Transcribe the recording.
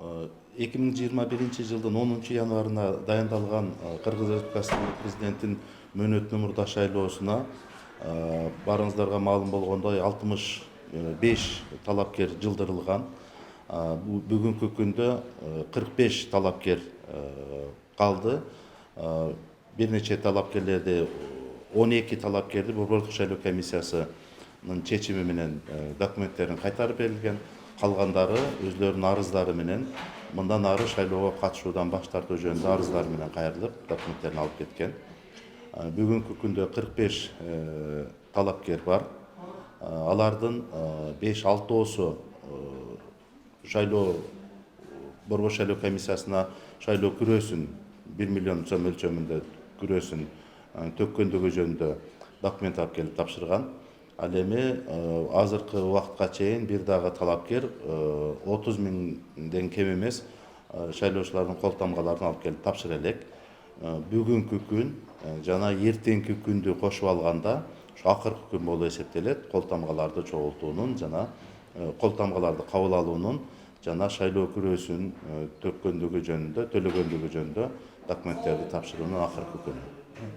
2021 жылдын 10 январына дайындалган Кыргыз Республикасынын президентин мөөнөтүнө мурда шайлоосуна барыңыздарга маалым болгондой 65 талапкер жылдырылган. Бүгүнкү күндө 45 талапкер калды. Бир нече талапкерлерди 12 талапкерди Борбордук шайлоо комиссиясынын чечими менен документтерин кайтарып берилген. Калгандары өзлөрүнүн арыздары менен мындан ары шайлоого катышуудан баш тартуу жөнүндө арыздары менен кайрылып, документтерин алып кеткен. Бүгүнкү күндө 45 талапкер бар. Алардын 5-6оосу шайлоо Борбор шайлоо комиссиясына шайлоо күрөөсүн 1 миллион сом өлчөмүндө күрөөсүн төккөндүгү жөнүндө документ алып келип тапшырган. Ал эми азыркы убакытка чейин бир дагы талапкер 30 миңден кем эмес шайлоочулардын кол тамгаларын алып келип тапшыра элек. Бүгүнкү күн жана эртеңки күндү кошуп алганда акыркы күн болуп эсептелет. Кол тамгаларды чогултуунун жана кол тамгаларды кабыл алуунун жана шайлоо күрөөсүн төккөндүгү жөнүндө, төлөгөндүгү жөнүндө документтерди тапшыруунун акыркы күнү.